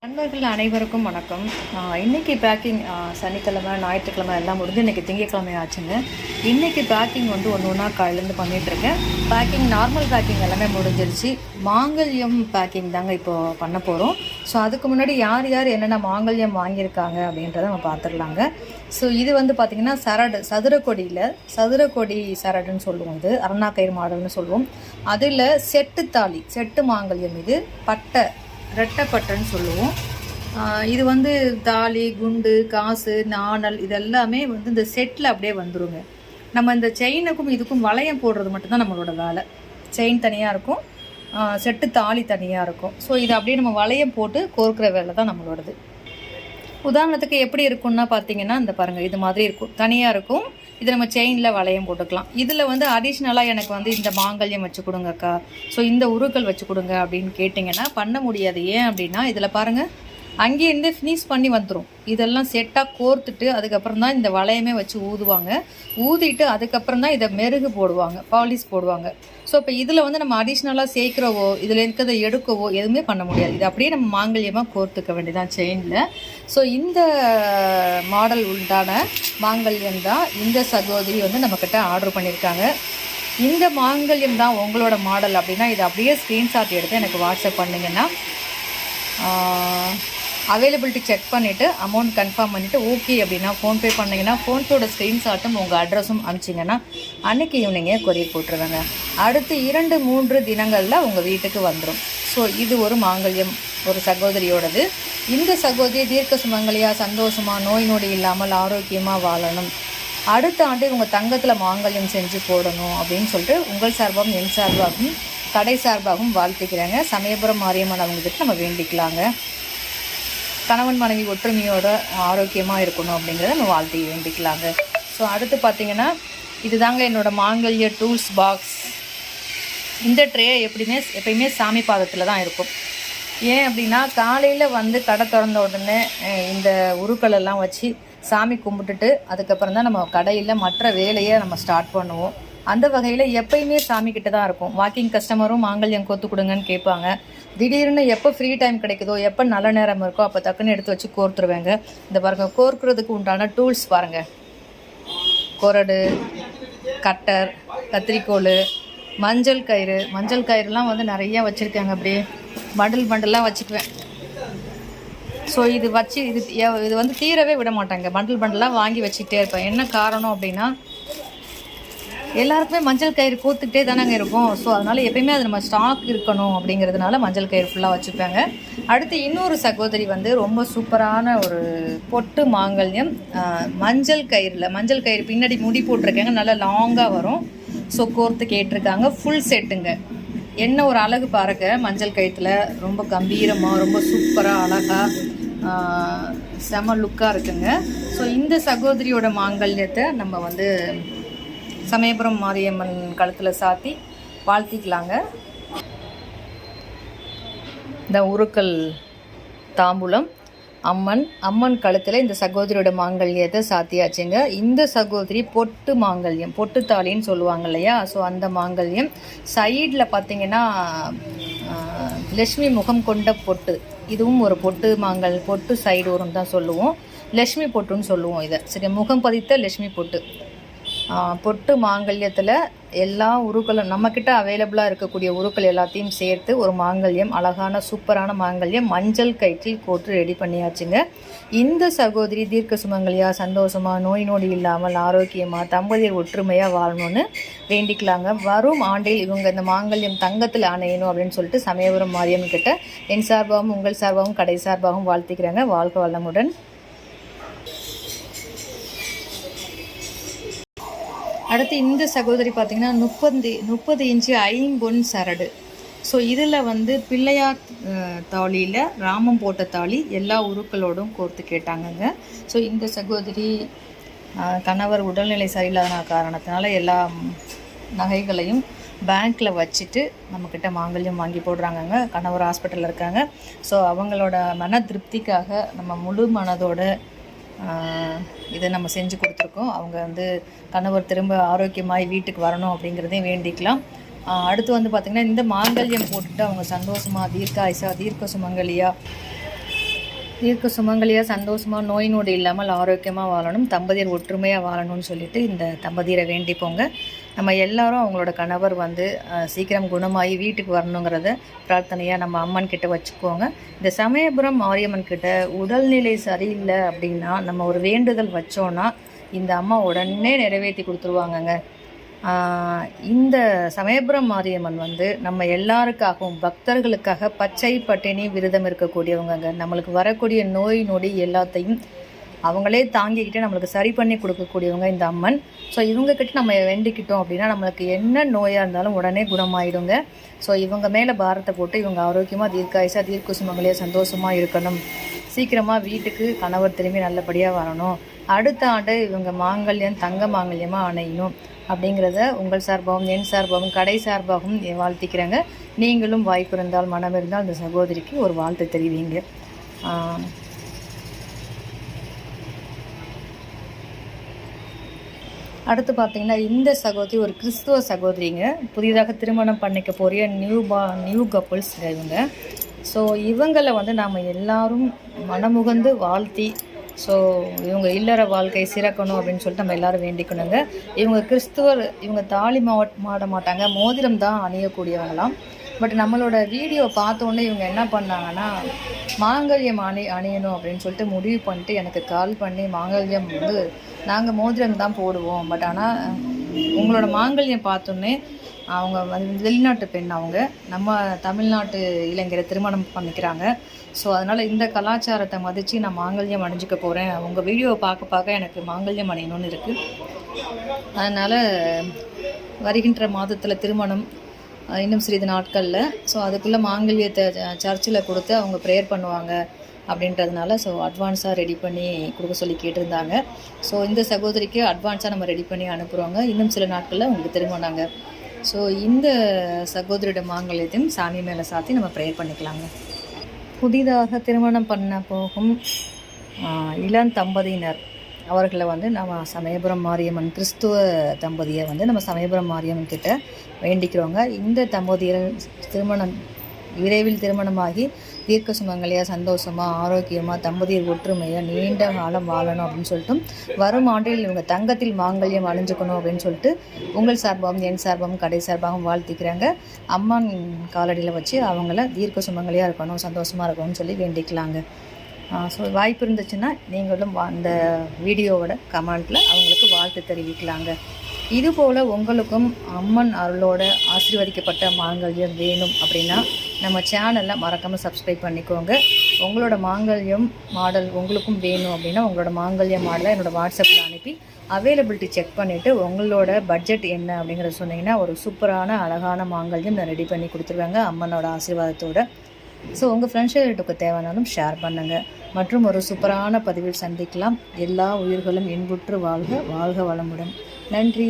நண்பர்கள் அனைவருக்கும் வணக்கம். இன்றைக்கி பேக்கிங் சனிக்கிழமை ஞாயிற்றுக்கிழமை எல்லாம் முடிஞ்சு இன்றைக்கி திங்கக்கிழமை ஆச்சுங்க. இன்றைக்கி பேக்கிங் வந்து ஒன்று ஒன்றா காலையிலேருந்து பண்ணிகிட்ருக்கேன். பேக்கிங் நார்மல் பேக்கிங் எல்லாமே முடிஞ்சிருச்சு. மாங்கல்யம் பேக்கிங் தாங்க இப்போது பண்ண போகிறோம். ஸோ அதுக்கு முன்னாடி யார் யார் என்னென்ன மாங்கல்யம் வாங்கியிருக்காங்க அப்படின்றத நம்ம பார்த்துடலாங்க. ஸோ இது வந்து பார்த்திங்கன்னா சதுரக்கொடி சரடுன்னு சொல்லுவோம். இது அருணாக்கயிறு மாடல்னு சொல்லுவோம். அதில் செட்டு மாங்கல்யம். இது பட்டை ரெட்டைப்பட்டைன்னு சொல்லுவோம். இது வந்து தாலி, குண்டு, காசு, நாணல் இதெல்லாமே வந்து இந்த செட்டில் அப்படியே வந்துடுங்க. நம்ம இந்த செயினுக்கும் இதுக்கும் வளையம் போடுறது மட்டும்தான் நம்மளோட வேலை. செயின் தனியாக இருக்கும், செட்டு தாலி தனியாக இருக்கும். ஸோ இது அப்படியே நம்ம வளையம் போட்டு கோர்க்குற வேலை தான் நம்மளோடது. உதாரணத்துக்கு எப்படி இருக்குன்னா பார்த்தீங்கன்னா, இந்த பாருங்கள், இது மாதிரி இருக்கும், தனியாக இருக்கும். இது நம்ம செயினில் வளையம் போட்டுக்கலாம். இதில் வந்து அடிஷ்னலாக எனக்கு வந்து இந்த மாங்கல்யம் வச்சு கொடுங்கக்கா, ஸோ இந்த உருக்கள் வச்சு கொடுங்க அப்படின்னு கேட்டிங்கன்னா பண்ண முடியாது. ஏன் அப்படின்னா இதில் பாருங்கள், அங்கேருந்து ஃபினிஷ் பண்ணி வந்துடும். இதெல்லாம் செட்டாக கோர்த்துட்டு அதுக்கப்புறம் தான் இந்த வளையமே வச்சு ஊதுவாங்க. ஊதிட்டு அதுக்கப்புறம் தான் இதை மெருகு போடுவாங்க, பாலிஷ் போடுவாங்க. ஸோ இப்போ இதில் வந்து நம்ம அடிஷ்னலாக சேர்க்குறவோ இதில் இருக்கிறத எடுக்கவோ எதுவுமே பண்ண முடியாது. இது அப்படியே நம்ம மாங்கல்யமாக கோர்த்துக்க வேண்டியதான் செயினில். ஸோ இந்த மாடல் உண்டான மாங்கல்யம் தான் இந்த சகோதரி வந்து நம்மக்கிட்ட ஆர்டர் பண்ணியிருக்காங்க. இந்த மாங்கல்யம் தான் உங்களோட மாடல் அப்படின்னா இதை அப்படியே ஸ்க்ரீன்ஷாட் எடுத்து எனக்கு வாட்ஸ்அப் பண்ணிங்கன்னா அவைலபிலிட்டி செக் பண்ணிவிட்டு அமௌண்ட் கன்ஃபார்ம் பண்ணிவிட்டு ஓகே அப்படின்னா ஃபோன்பே பண்ணிங்கன்னா ஃபோன்பேயோட ஸ்க்ரீன்ஷாட்டும் உங்கள் அட்ரஸும் அனுப்பிச்சிங்கன்னா அன்றைக்கி ஈவினிங்கே கொரியர் போட்டுருவாங்க. அடுத்து 2-3 தினங்களில் உங்கள் வீட்டுக்கு வந்துடும். ஸோ இது ஒரு மாங்கல்யம், ஒரு சகோதரியோடது. இந்த சகோதரி தீர்க்க சுமங்கலியாக சந்தோஷமாக நோய் நொடி இல்லாமல் ஆரோக்கியமாக வாழணும், அடுத்த ஆண்டு உங்கள் தங்கத்தில் மாங்கல்யம் செஞ்சு போடணும் அப்படின்னு சொல்லிட்டு உங்கள் சார்பாகவும் என் சார்பாகவும் கடை சார்பாகவும் வாழ்த்துக்கிறாங்க. சமயபுரம் மாரியம்மன் அவங்ககிட்ட நம்ம வேண்டிக்கலாங்க. கணவன் மனைவி ஒற்றுமையோட ஆரோக்கியமாக இருக்கணும் அப்படிங்கிறத நம்ம வாழ்த்தி வேண்டிக்கலாங்க. ஸோ அடுத்து பார்த்திங்கன்னா இதுதாங்க என்னோடய மாங்கல்ய டூல்ஸ் பாக்ஸ். இந்த ட்ரே எப்பயுமே சாமி பாதத்தில் தான் இருக்கும். ஏன் அப்படின்னா காலையில் வந்து கடை திறந்த உடனே இந்த உருக்களெல்லாம் வச்சு சாமி கும்பிட்டுட்டு அதுக்கப்புறம் தான் நம்ம கடையில் மற்ற வேலையை நம்ம ஸ்டார்ட் பண்ணுவோம். அந்த வகையில் எப்பயுமே சாமிக்கிட்ட தான் இருக்கும். வாக்கிங் கஸ்டமரும் மாங்கல்யம் கோத்து கொடுங்கன்னு கேட்பாங்க. திடீர்னு எப்போ ஃப்ரீ டைம் கிடைக்குதோ, எப்போ நல்ல நேரம் இருக்கோ அப்போ டக்குன்னு எடுத்து வச்சு கோர்த்துருவேங்க. இந்த பாருங்கள், கோர்க்குறதுக்கு உண்டான டூல்ஸ் பாருங்கள். கொரடு, கட்டர், கத்திரிக்கோல், மஞ்சள் கயிறுலாம் வந்து நிறையா வச்சுருக்காங்க. அப்படியே பண்டலாக வச்சுக்குவேன். ஸோ இது வச்சு இது வந்து தீரவே விட மாட்டாங்க. பண்டலாக வாங்கி வச்சுக்கிட்டே இருப்பேன். என்ன காரணம் அப்படின்னா எல்லாருக்குமே மஞ்சள் கயிறு கோத்துக்கிட்டே தானங்க இருக்கும். ஸோ அதனால் எப்பயுமே அது நம்ம ஸ்டாக் இருக்கணும் அப்படிங்கிறதுனால மஞ்சள் கயிறு ஃபுல்லாக வச்சுப்பாங்க. அடுத்து இன்னொரு சகோதரி வந்து ரொம்ப சூப்பரான ஒரு பொட்டு மாங்கல்யம், மஞ்சள் கயிறு பின்னாடி முடி போட்டிருக்காங்க, நல்லா லாங்காக வரும். ஸோ கோர்த்து கேட்டிருக்காங்க. ஃபுல் செட்டுங்க. என்ன ஒரு அழகு பாருங்க, மஞ்சள் கயிற்றுல ரொம்ப கம்பீரமாக ரொம்ப சூப்பராக அழகாக செம லுக்காக இருக்குங்க. ஸோ இந்த சகோதரியோட மாங்கல்யத்தை நம்ம வந்து சமயபுரம் மாரியம்மன் கழுத்தில் சாத்தி வாழ்த்திக்கலாங்க. இந்த உருக்கள் தாம்பூலம் அம்மன் கழுத்தில் இந்த சகோதரியோட மாங்கல்யத்தை சாத்தியாச்சுங்க. இந்த சகோதரி பொட்டு மாங்கல்யம், பொட்டு தாலின்னு சொல்லுவாங்க இல்லையா, ஸோ அந்த மாங்கல்யம் சைடில் பார்த்திங்கன்னா லக்ஷ்மி முகம் கொண்ட பொட்டு. இதுவும் ஒரு பொட்டு சைடு வரும் தான் சொல்லுவோம். லக்ஷ்மி பொட்டுன்னு சொல்லுவோம் இதை. சரி, முகம் பதித்த லக்ஷ்மி பொட்டு மாங்கல்யத்தில் எல்லா உருக்களும் நம்மக்கிட்ட அவைலபிளாக இருக்கக்கூடிய உருக்கள் எல்லாத்தையும் சேர்த்து ஒரு மாங்கல்யம், அழகான சூப்பரான மாங்கல்யம் மஞ்சள் கயிற்றில் கோட்டு ரெடி பண்ணியாச்சுங்க. இந்த சகோதரி தீர்க்க சுமங்கலியாக சந்தோஷமாக நோய் நொடி இல்லாமல் ஆரோக்கியமாக தம்பதியர் ஒற்றுமையாக வாழணும்னு வேண்டிக்கலாங்க. வரும் ஆண்டில் இவங்க இந்த மாங்கல்யம் தங்கத்தில் அணையணும் அப்படின்னு சொல்லிட்டு சமயபுரம் மாரியம்மன் கிட்ட என் சார்பாகவும் உங்கள் சார்பாகவும் கடை சார்பாகவும் வாழ்த்துக்கிறாங்க. வாழ்க வளமுடன். அடுத்து இந்த சகோதரி பார்த்திங்கன்னா 30 இன்ச்சு ஐம்பொன் சரடு. ஸோ இதில் வந்து பிள்ளையார் தாலியில் ராமம் போட்ட தாலி எல்லா உருக்களோடும் கோர்த்து கேட்டாங்கங்க. ஸோ இந்த சகோதரி கணவர் உடல்நிலை சரியில்லாத காரணத்தினால எல்லா நகைகளையும் பேங்க்கில் வச்சுட்டு நம்மக்கிட்ட மாங்கல்யம் வாங்கி போடுறாங்கங்க. கணவர் ஹாஸ்பிட்டலில் இருக்காங்க. ஸோ அவங்களோட மன திருப்திக்காக நம்ம முழு மனதோட இதை நம்ம செஞ்சு கொடுத்துருக்கோம். அவங்க வந்து கணவர் திரும்ப ஆரோக்கியமாகி வீட்டுக்கு வரணும் அப்படிங்கிறதையும் வேண்டிக்கலாம். அடுத்து வந்து பார்த்திங்கன்னா இந்த மாங்கல்யம் போட்டுட்டு அவங்க சந்தோஷமாக தீர்க்க சுமங்கலியாக தீர்க்க சுமங்கலியாக சந்தோஷமாக நோய் நொடி இல்லாமல் ஆரோக்கியமாக வாழணும், தம்பதியர் ஒற்றுமையாக வாழணும்னு சொல்லிட்டு இந்த தம்பதியரை வேண்டிப்போங்க. நம்ம எல்லாரும் அவங்களோட கணவர் வந்து சீக்கிரம் குணமாகி வீட்டுக்கு வரணுங்கிறத பிரார்த்தனையாக நம்ம அம்மன் கிட்ட வச்சுக்கோங்க. இந்த சமயபுரம் மாரியம்மன் கிட்ட உடல்நிலை சரியில்லை அப்படின்னா நம்ம ஒரு வேண்டுதல் வச்சோன்னா இந்த அம்மா உடனே நிறைவேற்றி கொடுத்துருவாங்கங்க. இந்த சமயபுரம் மாரியம்மன் வந்து நம்ம எல்லாருக்காகவும் பக்தர்களுக்காக பச்சை பட்டினி விரதம் இருக்கக்கூடியவங்க. நம்மளுக்கு வரக்கூடிய நோய் நொடி எல்லாத்தையும் அவங்களே தாங்கிக்கிட்டு நம்மளுக்கு சரி பண்ணி கொடுக்கக்கூடியவங்க இந்த அம்மன். ஸோ இவங்கக்கிட்ட நம்ம வேண்டிக்கிட்டோம் அப்படின்னா நம்மளுக்கு என்ன நோயாக இருந்தாலும் உடனே குணமாயிடுங்க. ஸோ இவங்க மேலே பாரத்தை போட்டு இவங்க ஆரோக்கியமாக தீர்க்காயுசாக தீர்க்க சுமங்கலியாக சந்தோஷமாக இருக்கணும், சீக்கிரமாக வீட்டுக்கு கணவர் திரும்பி நல்லபடியாக வரணும், அடுத்த ஆண்டு இவங்க மாங்கல்யம் தங்க மாங்கல்யமாக அணையணும் அப்படிங்கிறத உங்கள் சார்பாகவும் என் சார்பாகவும் கடை சார்பாகவும் வாழ்த்திக்கிறேங்க. நீங்களும் வாய்ப்பு இருந்தால் மனம் இருந்தால் அந்த சகோதரிக்கு ஒரு வாழ்த்து தெரிவிங்க. அடுத்து பார்த்திங்கன்னா இந்த சகோதரி ஒரு கிறிஸ்துவ சகோதரிங்க, புதிதாக திருமணம் பண்ணிக்க போகிற நியூ கப்புள்ஸ்ங்க இவங்க. ஸோ இவங்களை வந்து நாம் எல்லாரும் மனமுகந்து வாழ்த்தி ஸோ இவங்க இல்லற வாழ்க்கை சிறக்கணும் அப்படின்னு சொல்லிட்டு நம்ம எல்லோரும் வேண்டிக்கணுங்க. இவங்க கிறிஸ்துவர், இவங்க தாலி மாட மாட்டாங்க, மோதிரம் தான் அணியக்கூடியவங்களாம். பட் நம்மளோட வீடியோ பார்த்தோன்னே இவங்க என்ன பண்ணாங்கன்னா மாங்கல்யம் அணியணும் அப்படின்னு சொல்லிட்டு முடிவு பண்ணிட்டு எனக்கு கால் பண்ணி மாங்கல்யம் வந்து நாங்கள் மோதிரம் தான் போடுவோம், பட் ஆனால் உங்களோட மாங்கல்யம் பார்த்தோன்னே அவங்க வந்து வெளிநாட்டு பெண், அவங்க நம்ம தமிழ்நாட்டு இளைஞரை திருமணம் பண்ணிக்கிறாங்க. ஸோ அதனால் இந்த கலாச்சாரத்தை மதித்து நான் மாங்கல்யம் அணிஞ்சிக்க போகிறேன், உங்கள் வீடியோவை பார்க்க எனக்கு மாங்கல்யம் அணியணும்னு இருக்குது. அதனால் வருகின்ற மாதத்தில் திருமணம் இன்னும் சிறிது நாட்களில். ஸோ அதுக்குள்ளே மாங்கல்யத்தை சர்ச்சில் கொடுத்து அவங்க ப்ரேயர் பண்ணுவாங்க அப்படின்றதுனால ஸோ அட்வான்ஸாக ரெடி பண்ணி கொடுக்க சொல்லி கேட்டிருந்தாங்க. ஸோ இந்த சகோதரிக்கு அட்வான்ஸாக நம்ம ரெடி பண்ணி அனுப்புகிறோங்க. இன்னும் சில நாட்களில் உங்களுக்கு திருமணங்க. ஸோ இந்த சகோதரியோட மாங்கல்யத்தையும் சாமி மேலே சாத்தி நம்ம ப்ரேயர் பண்ணிக்கலாங்க. புதிதாக திருமணம் பண்ண போகும் இளம் தம்பதியினர் அவர்களை வந்து நம்ம சமயபுரம் மாரியம்மன் கிறிஸ்துவ தம்பதியை வந்து நம்ம சமயபுரம் மாரியம்மன் கிட்ட வேண்டிக்கிறோங்க. இந்த தம்பதியர் விரைவில் திருமணமாகி தீர்க்க சுமங்கலியாக சந்தோஷமாக ஆரோக்கியமாக தம்பதியர் ஒற்றுமையாக நீண்ட காலம் வாழணும் அப்படின்னு சொல்லிட்டு வரும் ஆண்டில் இவங்க தங்கத்தில் மாங்கல்யம் அணிஞ்சுக்கணும் அப்படின்னு சொல்லிட்டு உங்கள் சார்பாகவும் என் சார்பாகவும் கடை சார்பாகவும் வாழ்த்திக்கிறாங்க. அம்மன் காலடியில் வச்சு அவங்கள தீர்க்க சுமங்கலியாக இருக்கணும், சந்தோஷமாக இருக்கணும்னு சொல்லி வேண்டிக்கலாங்க. ஸோ வாய்ப்பு இருந்துச்சுன்னா நீங்களும் அந்த வீடியோவோட கமெண்ட்டில் அவங்களுக்கு வாழ்த்து தெரிவிக்கலாங்க. இதுபோல் உங்களுக்கும் அம்மன் அருளோட ஆசீர்வதிக்கப்பட்ட மாங்கல்யம் வேணும் அப்படின்னா நம்ம சேனலில் மறக்காமல் சப்ஸ்கிரைப் பண்ணிக்கோங்க. உங்களோட மாங்கல்யம் மாடல் உங்களுக்கும் வேணும் அப்படின்னா உங்களோட மாங்கல்ய மாடலை என்னோடய வாட்ஸ்அப்பில் அனுப்பி அவைலபிலிட்டி செக் பண்ணிவிட்டு உங்களோட பட்ஜெட் என்ன அப்படிங்கிறத சொன்னீங்கன்னா ஒரு சூப்பரான அழகான மாங்கல்யம் நான் ரெடி பண்ணி கொடுத்துருவேங்க அம்மனோட ஆசீர்வாதத்தோடு. ஸோ உங்கள் ஃப்ரெண்ட்ஸுக்கு தேவைனாலும் ஷேர் பண்ணுங்கள். மற்றும் ஒரு சூப்பரான பதிவில் சந்திக்கலாம். எல்லா உயிர்களும் இன்புற்று வாழ்க, வாழ்க வளமுடன். நன்றி.